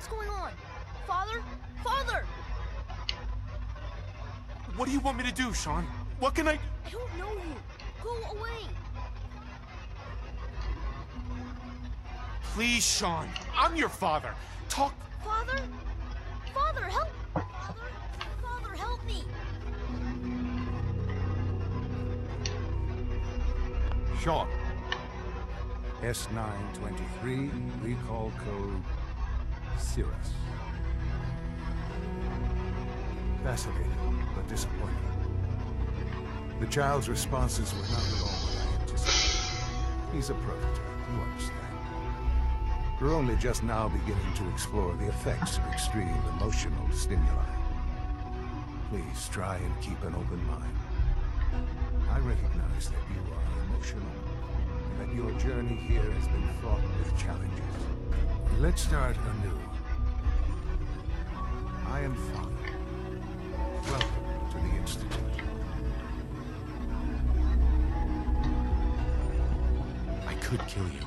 What's going on? Father? Father! What do you want me to do, Sean? What can I don't know you. Go away. Please, Sean. I'm your father. Talk. Father? Father, help! Father? Father, help me! Sean. S923, recall code Cirrus. Fascinating, but disappointing. The child's responses were not at all what I anticipated. He's a prototype, you understand. We're only just now beginning to explore the effects of extreme emotional stimuli. Please try and keep an open mind. I recognize that you are emotional, and that your journey here has been fraught with challenges. Let's start anew. I am Father. Welcome to the Institute. I could kill you.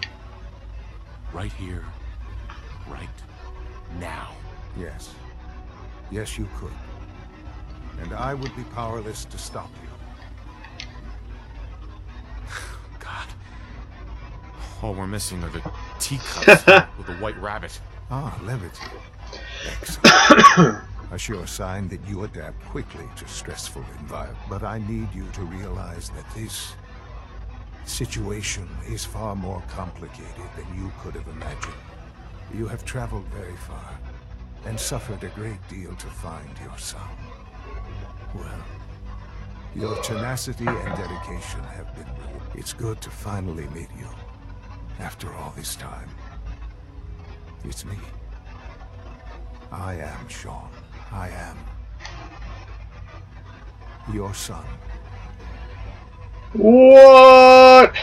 Right here. Right now. Yes. Yes, you could. And I would be powerless to stop you. God. All we're missing are the teacups with the white rabbit. Ah, levity. Excellent. A sure sign that you adapt quickly to stressful environments. But I need you to realize that this situation is far more complicated than you could have imagined. You have traveled very far and suffered a great deal to find your son. Well, your tenacity and dedication have been rewarded. It's good to finally meet you after all this time. It's me. I am Sean. I am your son. What?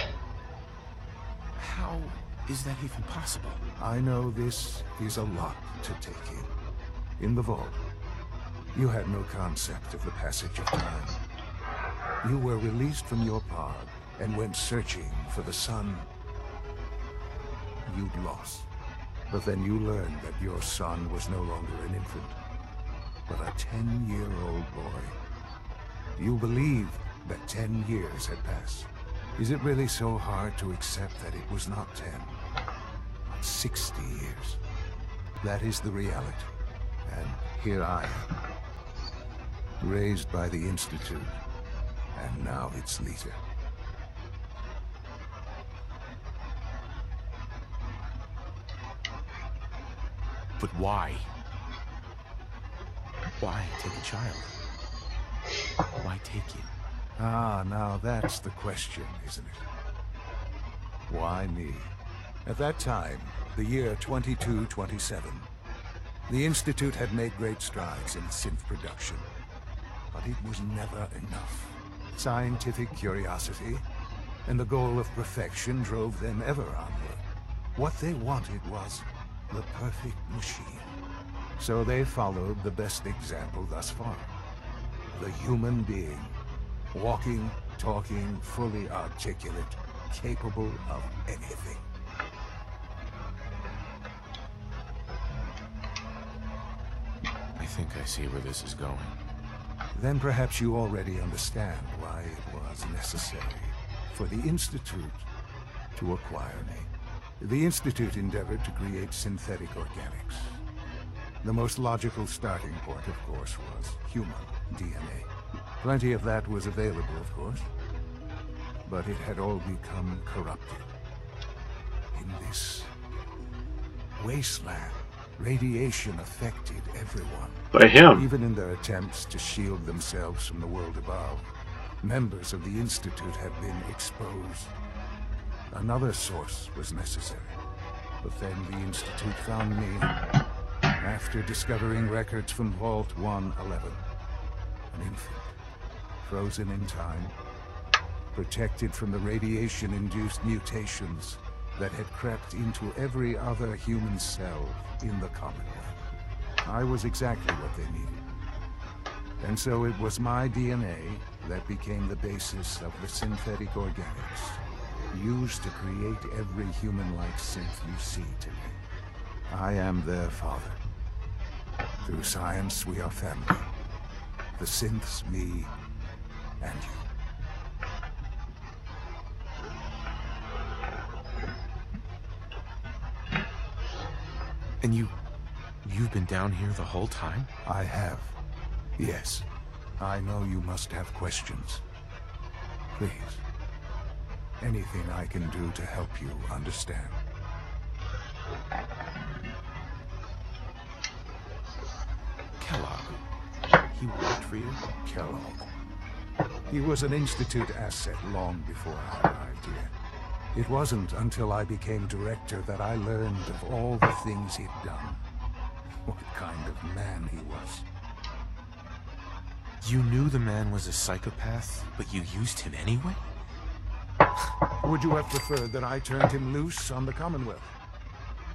How is that even possible? I know this is a lot to take in. In the vault, you had no concept of the passage of time. You were released from your pod and went searching for the son you'd lost. But then you learned that your son was no longer an infant, but a 10-year-old boy. You believed that 10 years had passed. Is it really so hard to accept that it was not 10, but 60 years? That is the reality. And here I am, raised by the Institute, and now its leader. But why? Why take a child? Why take you? Ah, now that's the question, isn't it? Why me? At that time, the year 2227, the Institute had made great strides in synth production. But it was never enough. Scientific curiosity and the goal of perfection drove them ever onward. What they wanted was the perfect machine. So they followed the best example thus far. The human being. Walking, talking, fully articulate, capable of anything. I think I see where this is going. Then perhaps you already understand why it was necessary for the Institute to acquire me. The Institute endeavored to create synthetic organics. The most logical starting point, of course, was human DNA. Plenty of that was available, of course, but it had all become corrupted. In this wasteland, radiation affected everyone. By him. Even in their attempts to shield themselves from the world above, members of the Institute have been exposed. Another source was necessary. But then the Institute found me after discovering records from Vault 111. An infant, frozen in time, protected from the radiation-induced mutations that had crept into every other human cell in the Commonwealth. I was exactly what they needed. And so it was my DNA that became the basis of the synthetic organics, used to create every human-like synth you see today. I am their father. Through science, we are family. The synths, me, and you. And you've been down here the whole time? I have. Yes. I know you must have questions. Please. Anything I can do to help you understand. Kellogg. He worked for you? Kellogg. He was an Institute asset long before I arrived here. It wasn't until I became director that I learned of all the things he'd done. What kind of man he was. You knew the man was a psychopath, but you used him anyway? Would you have preferred that I turned him loose on the Commonwealth?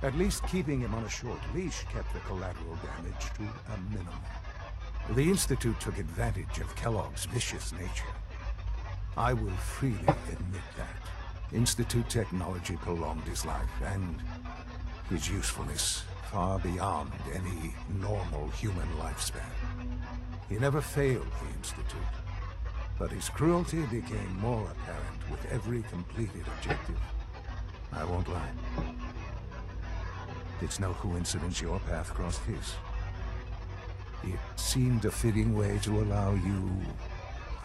At least keeping him on a short leash kept the collateral damage to a minimum. The Institute took advantage of Kellogg's vicious nature. I will freely admit that. Institute technology prolonged his life, and his usefulness far beyond any normal human lifespan. He never failed the Institute, but his cruelty became more apparent with every completed objective. I won't lie. It's no coincidence your path crossed his. It seemed a fitting way to allow you,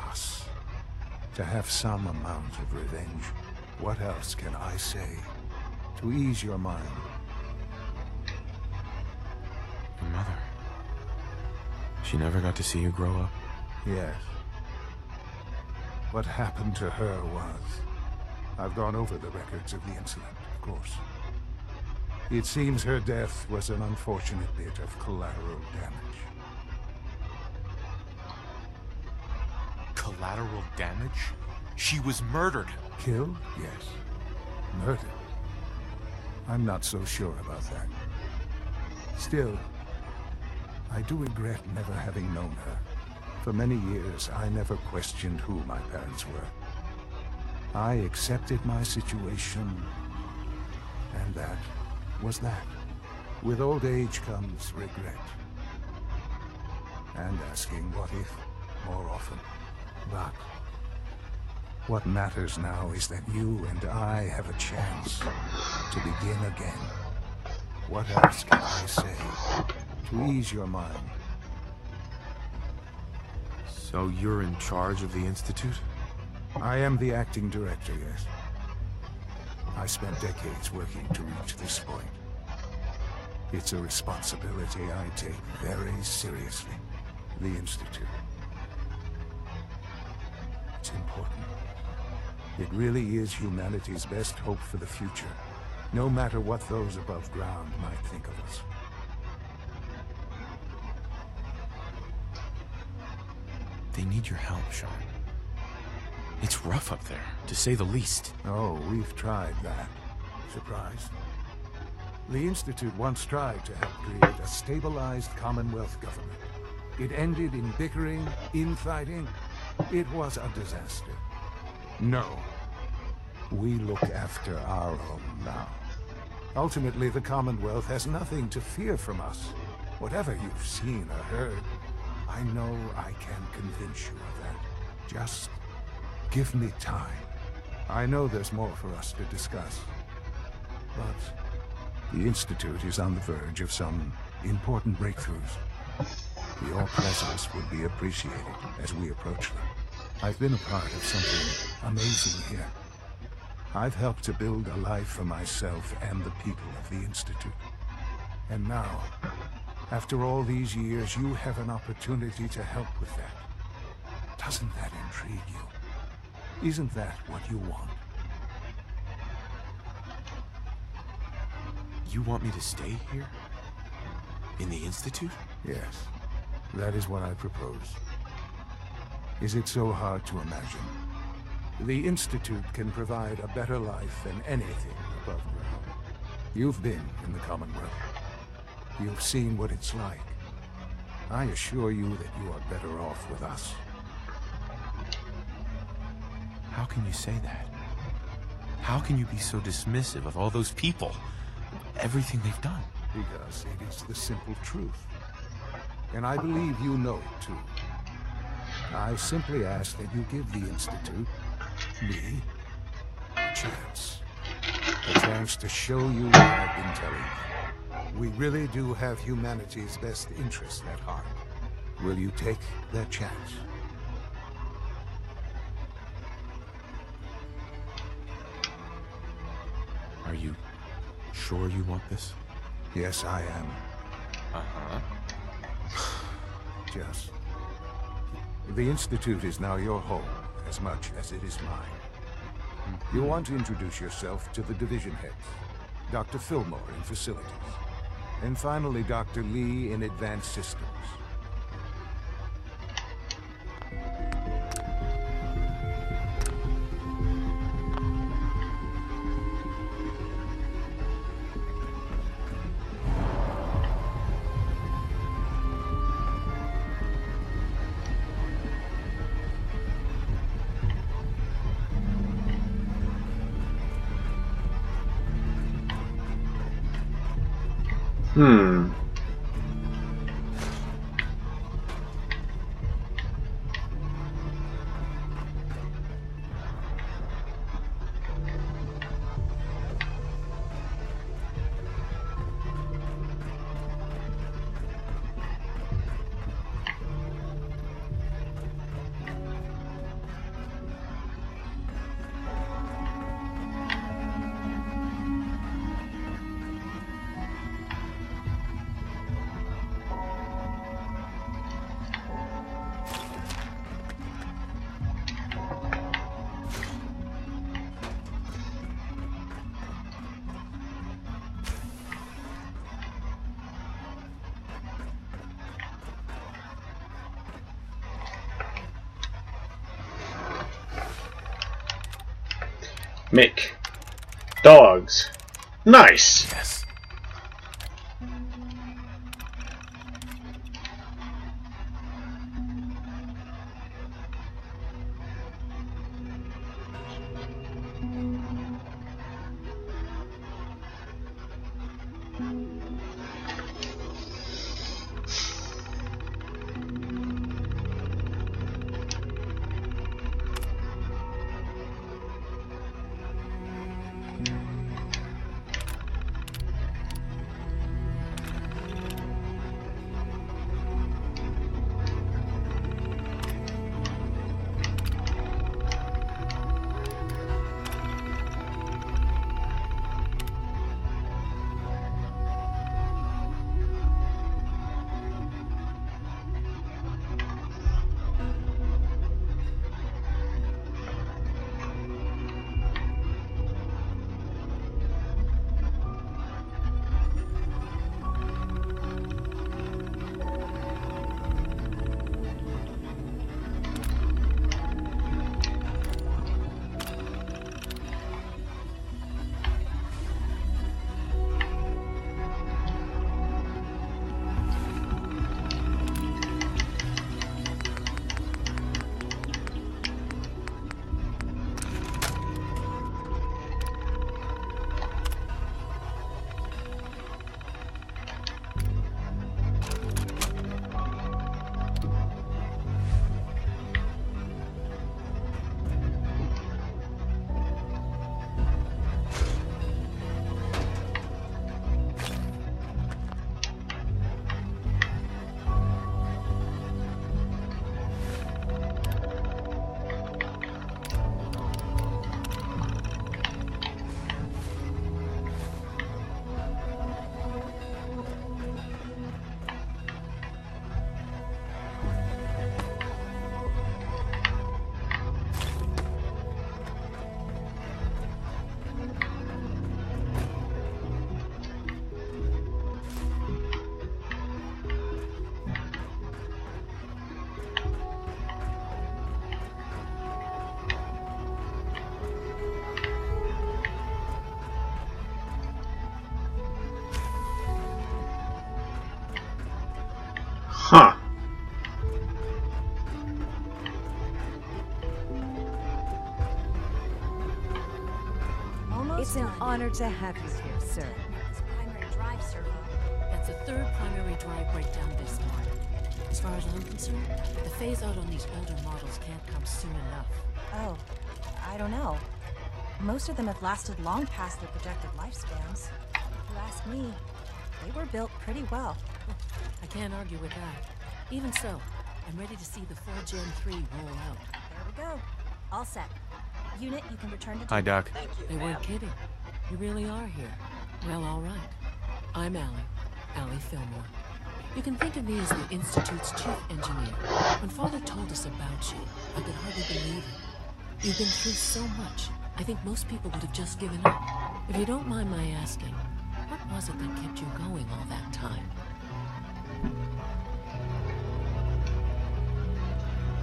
us, to have some amount of revenge. What else can I say to ease your mind? Your mother. She never got to see you grow up? Yes. What happened to her was... I've gone over the records of the incident, of course. It seems her death was an unfortunate bit of collateral damage. Collateral damage? She was murdered. Killed? Yes. Murdered? I'm not so sure about that. Still, I do regret never having known her. For many years, I never questioned who my parents were. I accepted my situation, and that was that. With old age comes regret. And asking what if more often. But what matters now is that you and I have a chance to begin again. What else can I say to ease your mind? So you're in charge of the Institute? I am the acting director, yes. I spent decades working to reach this point. It's a responsibility I take very seriously. The Institute. It's important. It really is humanity's best hope for the future, no matter what those above ground might think of us. They need your help, Sean. It's rough up there, to say the least. Oh, we've tried that. Surprised? The Institute once tried to help create a stabilized Commonwealth government. It ended in bickering, infighting. It was a disaster. No. We look after our own now. Ultimately, the Commonwealth has nothing to fear from us. Whatever you've seen or heard, I know I can convince you of that. Just give me time. I know there's more for us to discuss. But the Institute is on the verge of some important breakthroughs. Your presence would be appreciated as we approach them. I've been a part of something amazing here. I've helped to build a life for myself and the people of the Institute. And now, after all these years, you have an opportunity to help with that. Doesn't that intrigue you? Isn't that what you want? You want me to stay here? In the Institute? Yes, that is what I propose. Is it so hard to imagine? The Institute can provide a better life than anything above ground. You've been in the Commonwealth. You've seen what it's like. I assure you that you are better off with us. How can you say that? How can you be so dismissive of all those people? Everything they've done? Because it is the simple truth. and I believe you know it too. I simply ask that you give the Institute, me, a chance. A chance to show you what I've been telling you. We really do have humanity's best interests at heart. Will you take that chance? Are you sure you want this? Yes, I am. Uh-huh. Just. The Institute is now your home, as much as it is mine. You'll want to introduce yourself to the division heads. Dr. Fillmore in facilities. And finally, Dr. Lee in advanced systems. Mick. Dogs. Nice. Yes. Huh. Almost It's an done. honor to have you here, sir. This primary drive servo. That's the third primary drive breakdown this month. As far as I'm concerned, the phase-out on these older models can't come soon enough. Oh, I don't know. Most of them have lasted long past their projected lifespans. If you ask me, they were built pretty well. I can't argue with that. Even so, I'm ready to see the full Gen 3 roll out. There we go. All set. Unit, you can return to... Hi, Doc. They weren't kidding. You really are here. Well, all right. I'm Allie Fillmore. You can think of me as the Institute's chief engineer. When Father told us about you, I could hardly believe it. You've been through so much, I think most people would have just given up. If you don't mind my asking, what was it that kept you going all that time?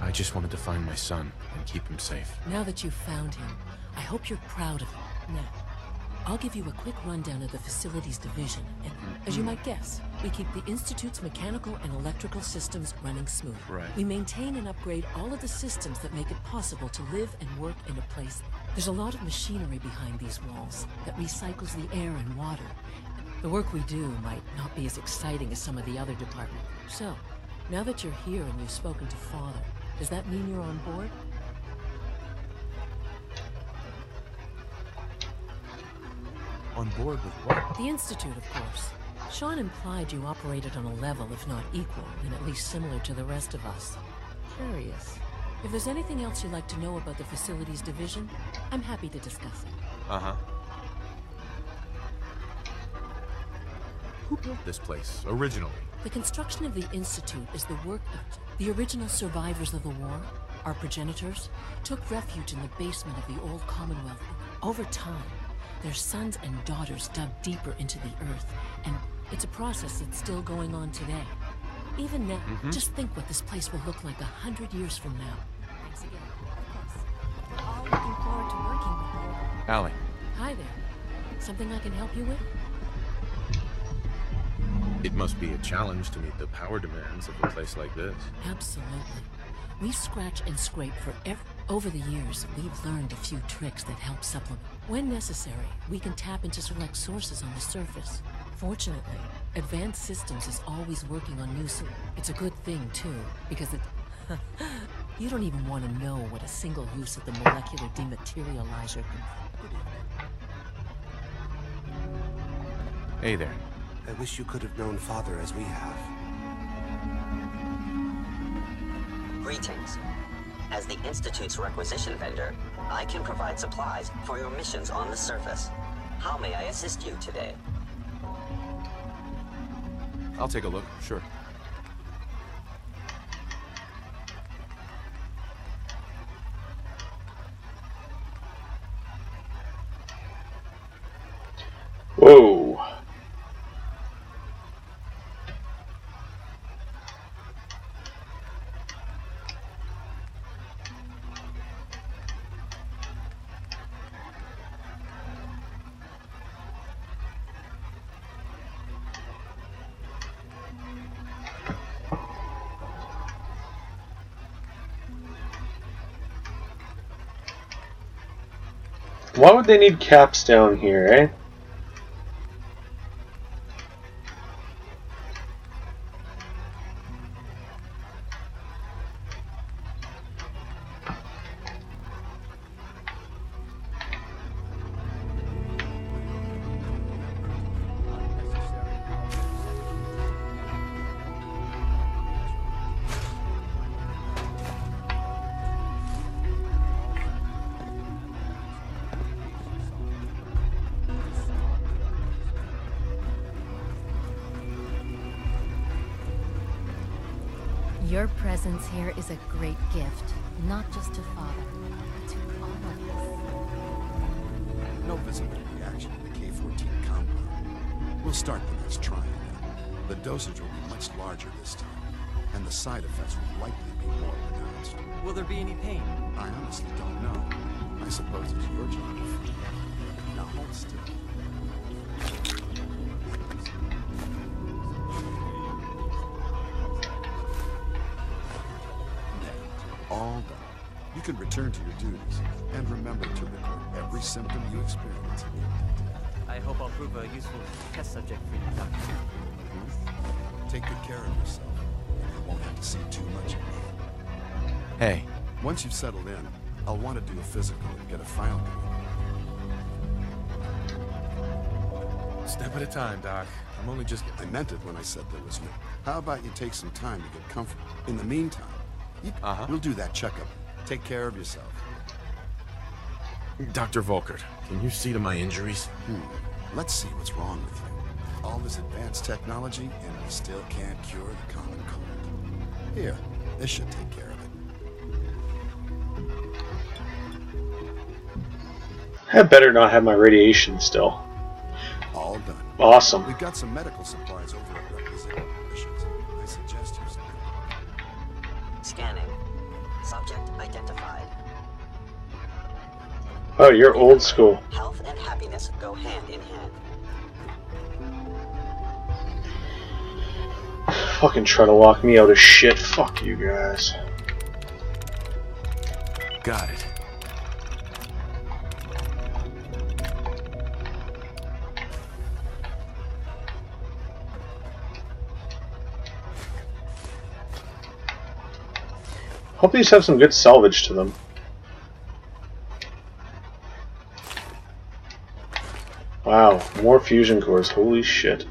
I just wanted to find my son and keep him safe. Now that you've found him, I hope you're proud of him. Now, I'll give you a quick rundown of the facilities division, and as you might guess, we keep the Institute's mechanical and electrical systems running smooth. Right. We maintain and upgrade all of the systems that make it possible to live and work in a place. There's a lot of machinery behind these walls that recycles the air and water. The work we do might not be as exciting as some of the other departments. So, now that you're here and you've spoken to Father, does that mean you're on board? On board with what? The Institute, of course. Sean implied you operated on a level, if not equal, and at least similar to the rest of us. Curious. If there's anything else you'd like to know about the Facilities Division, I'm happy to discuss it. Uh-huh. Who built this place, originally? The construction of the Institute is the work of the original survivors of the war. Our progenitors took refuge in the basement of the old Commonwealth. Over time, their sons and daughters dug deeper into the earth, and it's a process that's still going on today. Even now, just think what this place will look like 100 years from now. Thanks again. We're all looking forward to working with you. Allie. Hi there. Something I can help you with? It must be a challenge to meet the power demands of a place like this. Absolutely. We scratch and scrape for over the years, we've learned a few tricks that help supplement. When necessary, we can tap into select sources on the surface. Fortunately, Advanced Systems is always working on new It's a good thing, too, because it... you don't even want to know what a single use of the molecular dematerializer can... Hey there. I wish you could have known Father as we have. Greetings. As the Institute's requisition vendor, I can provide supplies for your missions on the surface. How may I assist you today? I'll take a look, sure. Whoa. Why would they need caps down here, eh? Your presence here is a great gift, not just to Father, but to all of us. No visible reaction in the K-14 compound. We'll start the next trial then. The dosage will be much larger this time, and the side effects will likely be more pronounced. Will there be any pain? I honestly don't know. I suppose it's your job to find out. Now hold still. All done. You can return to your duties, and remember to record every symptom you experience. I hope I'll prove a useful test subject for you, Doctor. Take good care of yourself. If you won't have to see too much of me. Hey, Once you've settled in, I'll want to do a physical and get a file going. step at a time, Doc. I'm only just... I meant it when I said there was no. How about you take some time to get comfortable? In the meantime, we'll do that checkup. Take care of yourself. Dr. Volkert, can you see to my injuries? Let's see what's wrong with you. All this advanced technology, and we still can't cure the common cold. Here, this should take care of it. I better not have my radiation still. All done. Awesome. We've got some medical supplies over at Requisition Missions. I suggest you start. Scanning. Subject identified. Oh, you're old school. Health and happiness go hand in hand. Fucking try to lock me out of shit. Fuck you guys. Got it. Hope these have some good salvage to them. Wow, more fusion cores. Holy shit.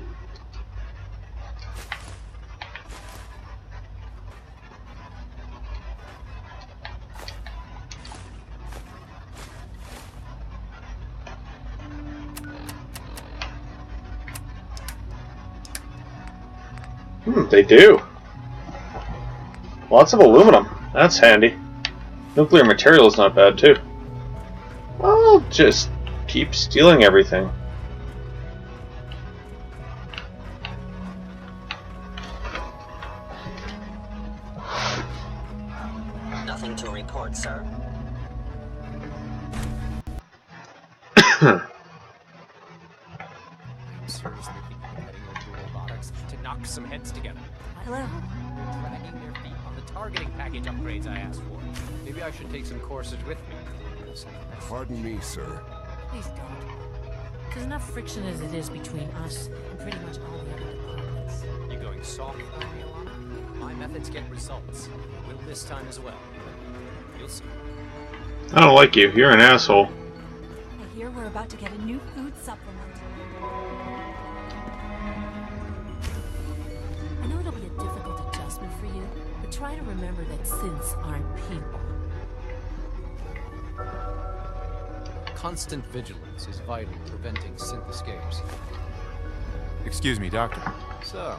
They do. Lots of aluminum. That's handy. Nuclear material is not bad too. I'll just keep stealing everything. Nothing to report, sir. I'm seriously thinking of heading over to robotics to knock some heads together. Hello. They're dragging their feet on the targeting package upgrades I asked for. Maybe I should take some courses with me. Pardon me, sir. Please don't. There's enough friction as it is between us and pretty much all the other departments. You going soft on me, Alana? My methods get results. Will this time as well. You'll see. I don't like you. You're an asshole. I hear we're about to get a new food supplement. I know it'll be a difficult adjustment for you, but try to remember that synths aren't people. Constant vigilance is vital in preventing synth escapes. Excuse me, Doctor. So,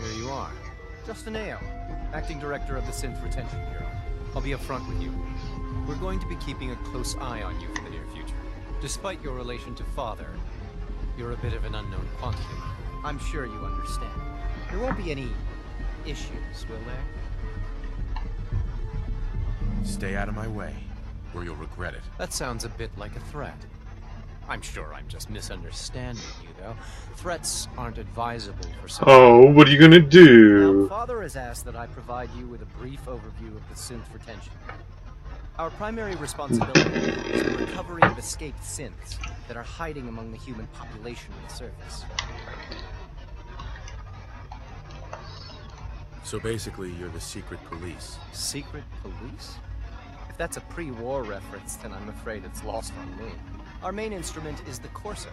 here you are. Justin Ayo, Acting Director of the Synth Retention Bureau. I'll be upfront with you. We're going to be keeping a close eye on you for the near future. Despite your relation to Father, you're a bit of an unknown quantity. I'm sure you understand. There won't be any issues, will there? Stay out of my way, or you'll regret it. That sounds a bit like a threat. I'm sure I'm just misunderstanding you, though. Threats aren't advisable for some. Oh, what are you gonna Now, do? Father has asked that I provide you with a brief overview of the synth retention. Our primary responsibility is the recovery of escaped synths that are hiding among the human population on the surface. So basically, you're the secret police. Secret police? If that's a pre-war reference, then I'm afraid it's lost on me. Our main instrument is the Corsair,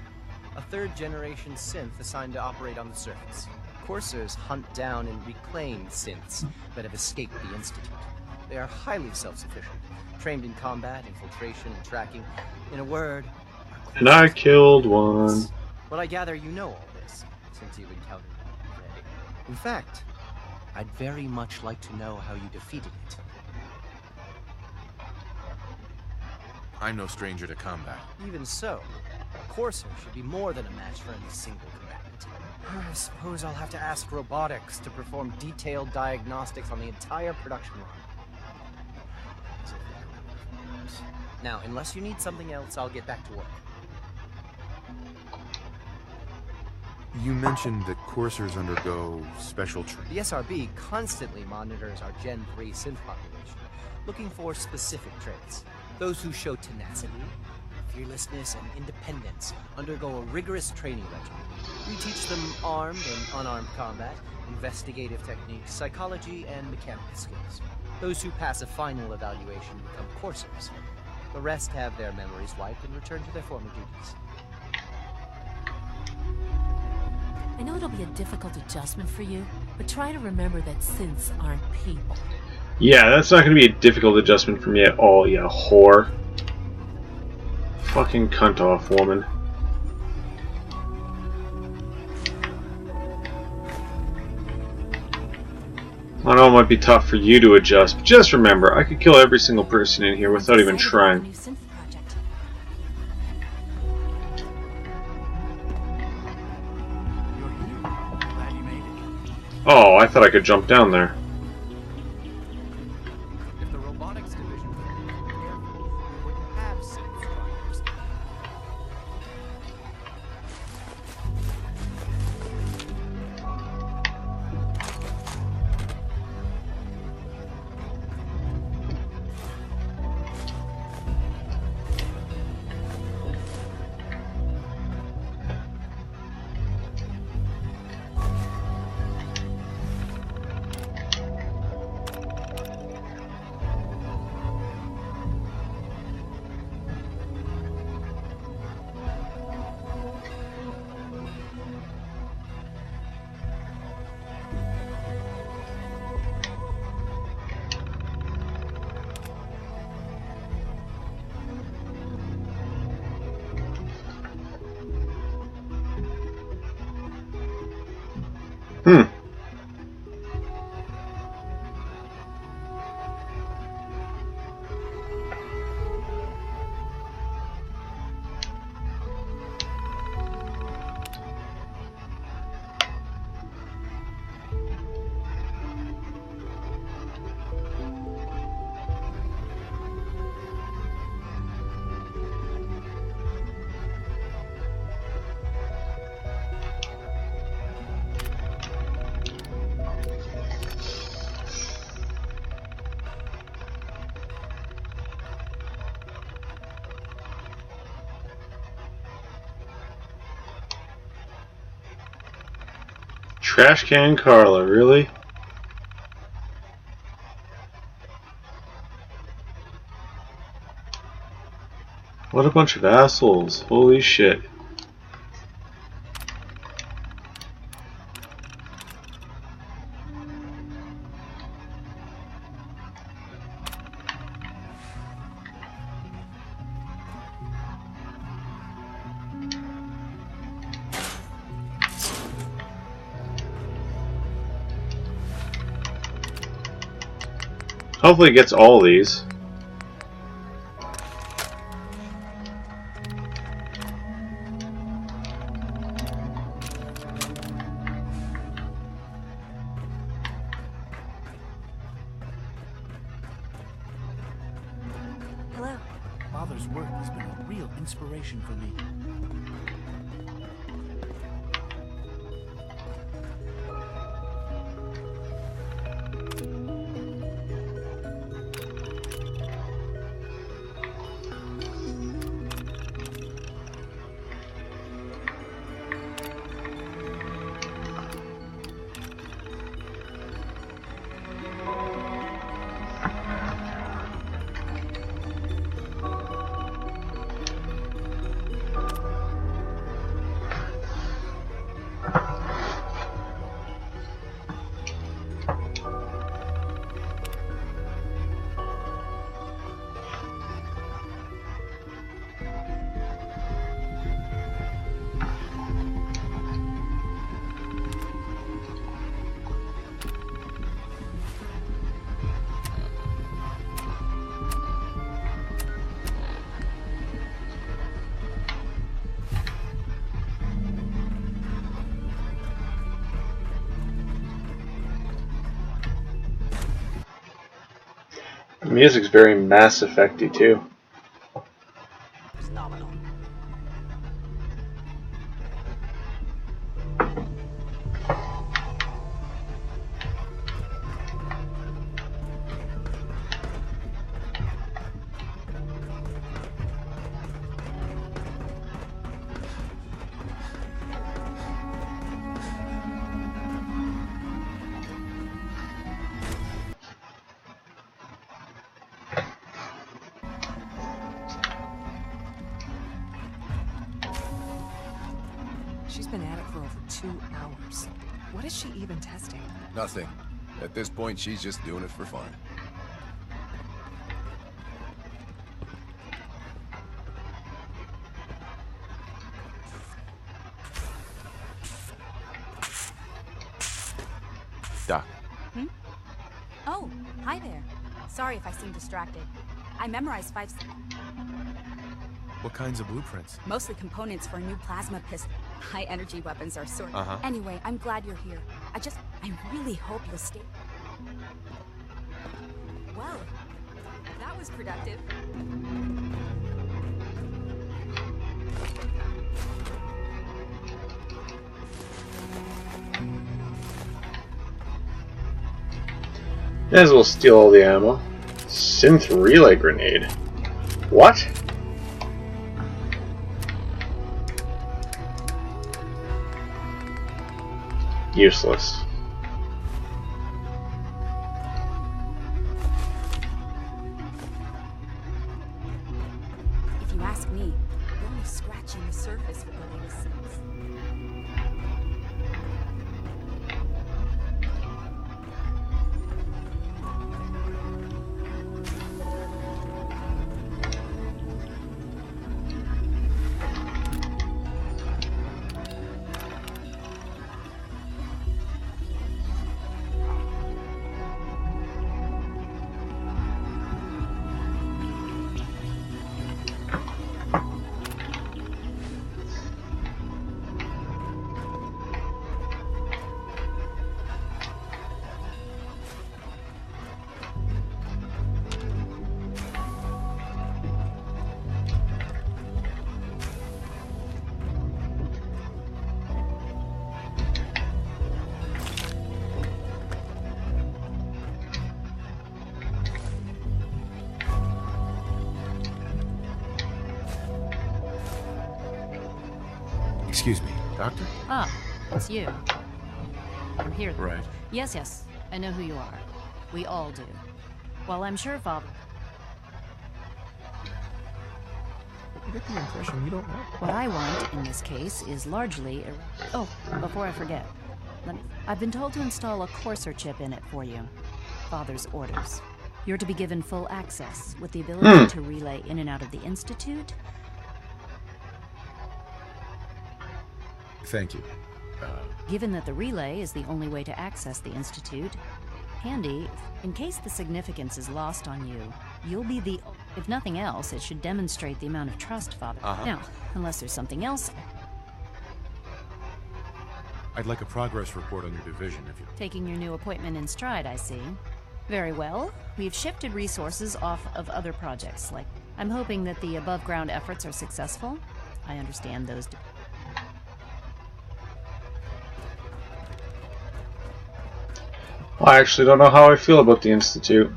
a third-generation synth assigned to operate on the surface. Coursers hunt down and reclaim synths that have escaped the Institute. They are highly self-sufficient, trained in combat, infiltration, and tracking. In a word, And I killed one. but I gather you know all this, since you've encountered it already. In fact, I'd very much like to know how you defeated it. I'm no stranger to combat. Even so, a Corsair should be more than a match for any single combatant. I suppose I'll have to ask robotics to perform detailed diagnostics on the entire production line. Now, unless you need something else, I'll get back to work. You mentioned that coursers undergo special training. The SRB constantly monitors our Gen 3 synth population, looking for specific traits. Those who show tenacity, fearlessness, and independence undergo a rigorous training regimen. We teach them armed and unarmed combat, investigative techniques, psychology, and mechanical skills. Those who pass a final evaluation become coursers. The rest have their memories wiped and return to their former duties. I know it'll be a difficult adjustment for you, but try to remember that synths aren't people. Yeah, that's not going to be a difficult adjustment for me at all, you whore. Fucking cunt off, woman. I know it might be tough for you to adjust, but just remember, I could kill every single person in here without even trying. Oh, I thought I could jump down there. If the robotics division would be more careful, we wouldn't have synths trying to escape. Trash can Carla, really? What a bunch of assholes. Holy shit. Hopefully it gets all of these. Hello. Father's work has been a real inspiration for me. The music's very Mass Effect-y too. It's nominal. been at it for over 2 hours. What is she even testing? Nothing. At this point, she's just doing it for fun. Doc. Oh, hi there. Sorry if I seem distracted. I memorized 5... What kinds of blueprints? Mostly components for a new plasma pistol. High-energy weapons are sort of... Uh-huh. Anyway, I'm glad you're here. I really hope you'll stay... Well, that was productive. May as well steal all the ammo. Synth relay grenade. What? Useless. If you ask me, we're only scratching the surface with the latest synths. Excuse me, Doctor? Ah, it's you. I'm here. Right. Yes, I know who you are. We all do. Well, I'm sure Father... I get the impression you don't know. What I want, in this case, is largely... Oh, before I forget. I've been told to install a Courser chip in it for you. Father's orders. You're to be given full access, with the ability to relay in and out of the Institute. Thank you. Given that the relay is the only way to access the Institute, handy, in case the significance is lost on you, you'll be the... If nothing else, it should demonstrate the amount of trust, Father. Now, unless there's something else... I'd like a progress report on your division, if you... Taking your new appointment in stride, I see. Very well. We've shifted resources off of other projects, like... I'm hoping that the above-ground efforts are successful. I understand those... I actually don't know how I feel about the Institute.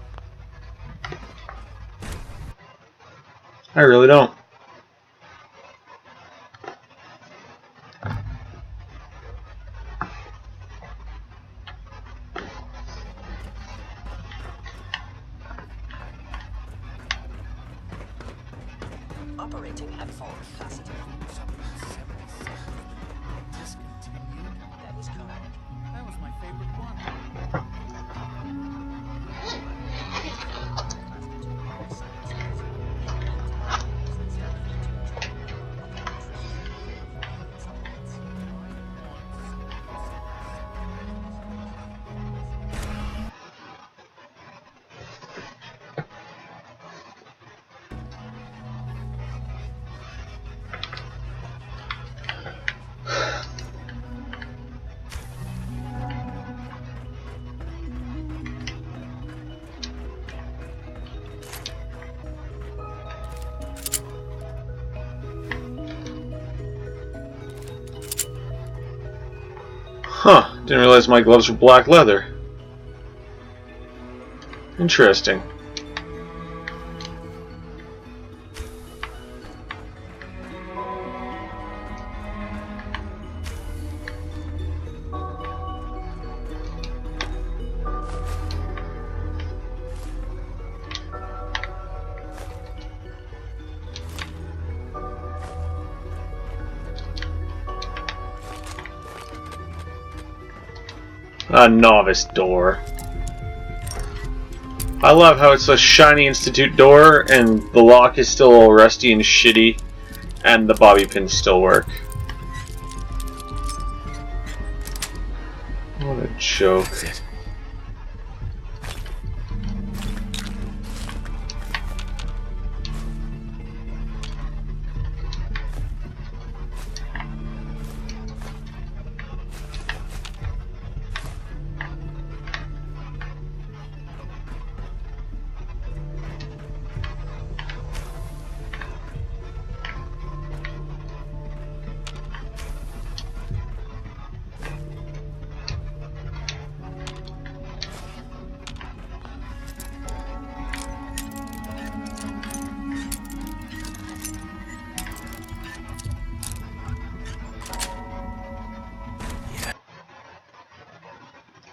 I really don't. Operating at full capacity. Discontinued? That is correct. That was my favorite one. Huh, didn't realize my gloves were black leather. Interesting. A novice door. I love how it's a shiny Institute door and the lock is still all rusty and shitty and the bobby pins still work. What a joke. That's it.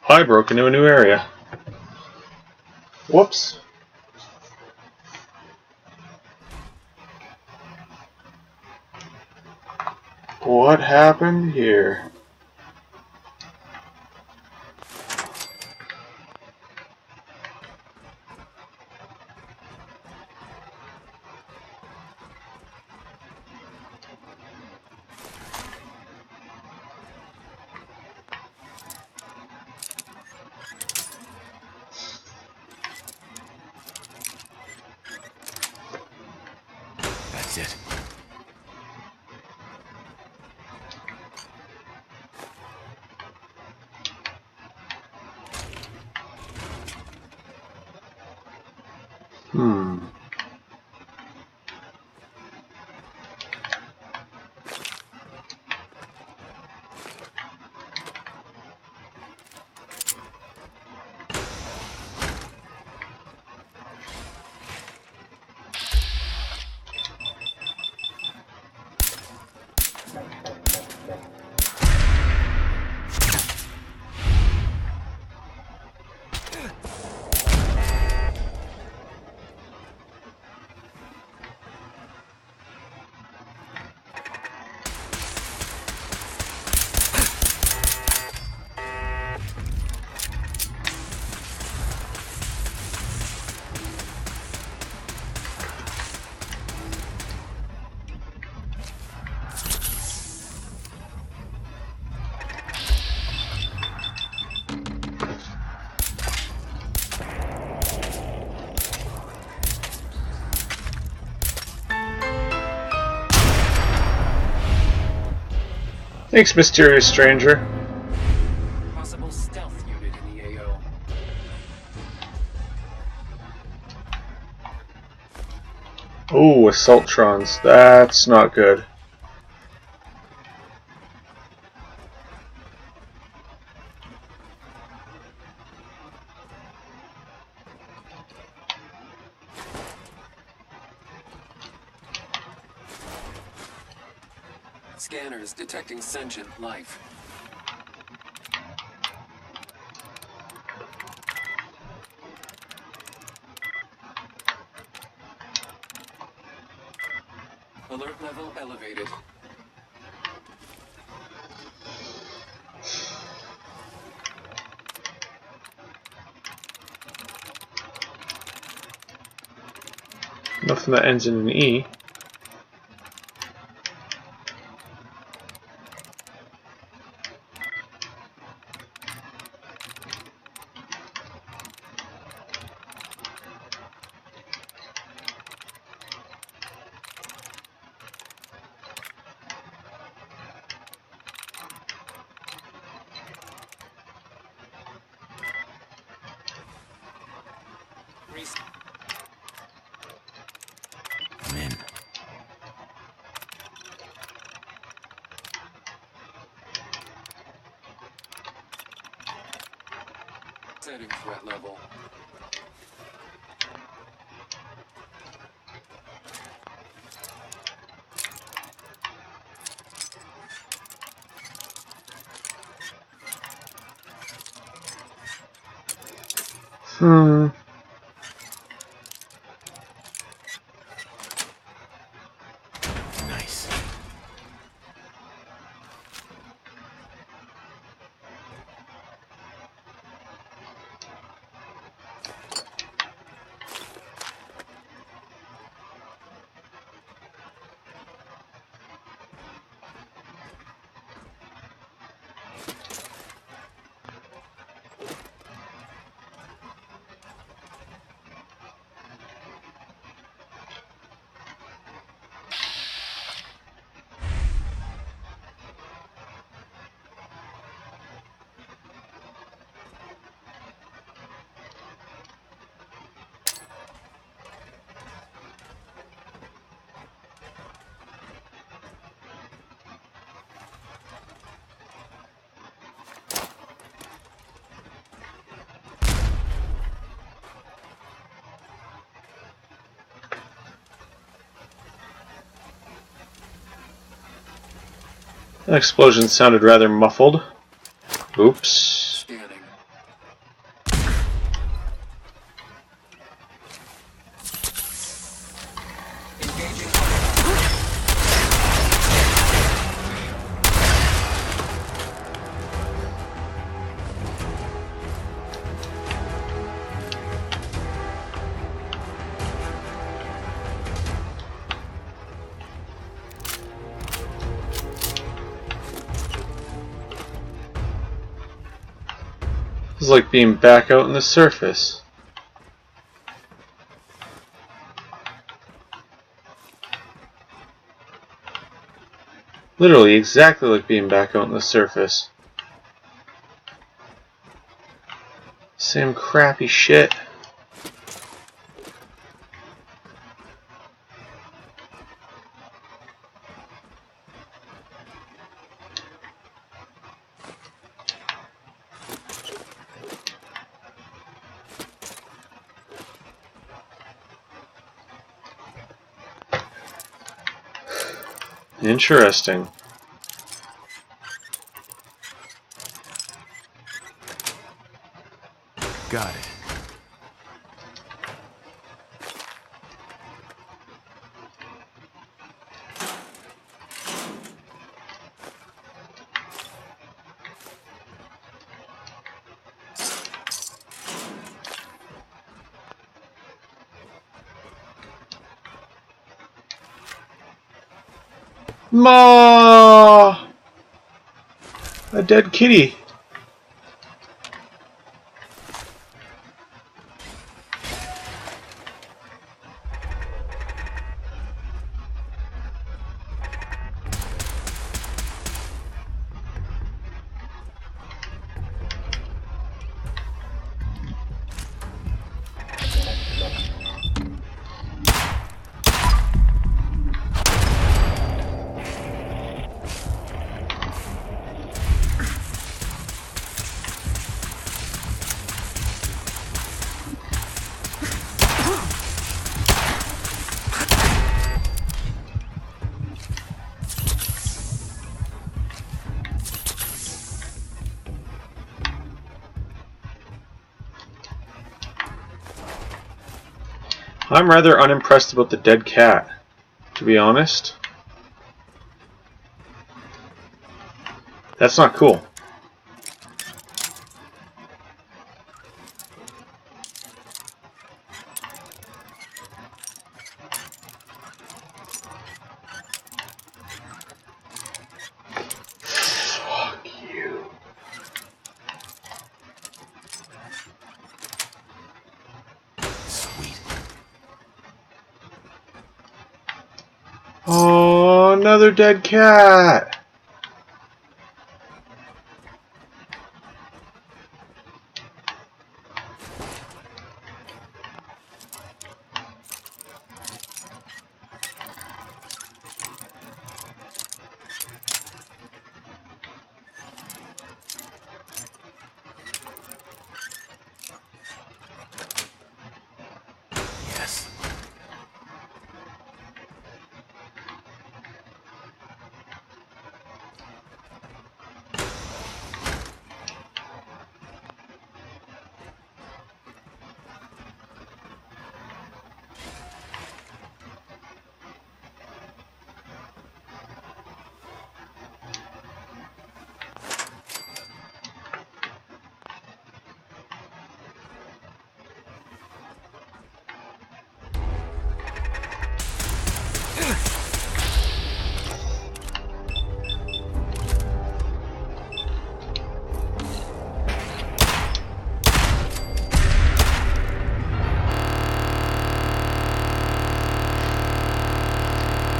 I broke into a new area. Whoops. What happened here? That's it. Thanks, mysterious stranger. Possible stealth unit in the AO. Ooh, Assaultrons. That's not good. Scanners detecting sentient life. Alert level elevated. Nothing that ends in an E. I'm in. Setting threat level. Nice. That explosion sounded rather muffled. Oops. It's like being back out on the surface. Literally exactly like being back out on the surface. Same crappy shit. Interesting. Got it. Ma! A dead kitty. I'm rather unimpressed about the dead cat, to be honest. That's not cool. Fuck you. Sweet. Oh, another dead cat. Yes.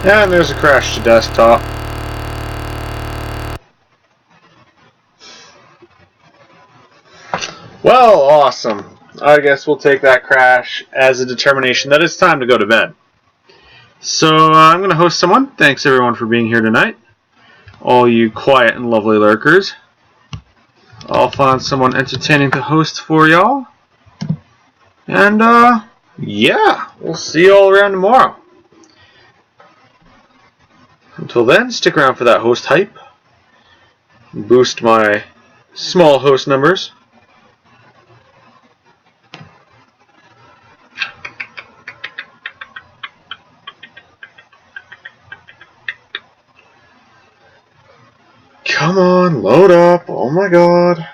And there's a crash to desktop. Well, awesome. I guess we'll take that crash as a determination that it's time to go to bed. So I'm going to host someone. Thanks everyone for being here tonight. All you quiet and lovely lurkers. I'll find someone entertaining to host for y'all. And yeah, we'll see you all around tomorrow. Until then, stick around for that host hype. boost my small host numbers. Come on, load up. Oh my god.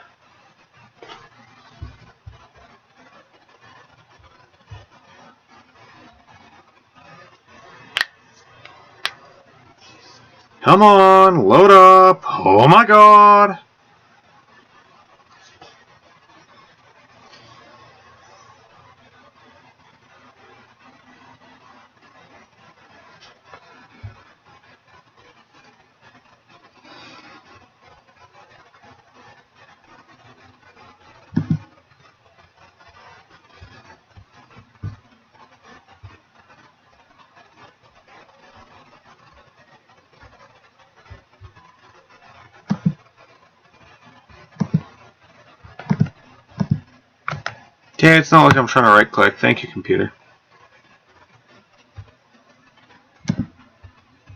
Come on, load up. Oh my god. Okay, it's not like I'm trying to right click. Thank you, computer.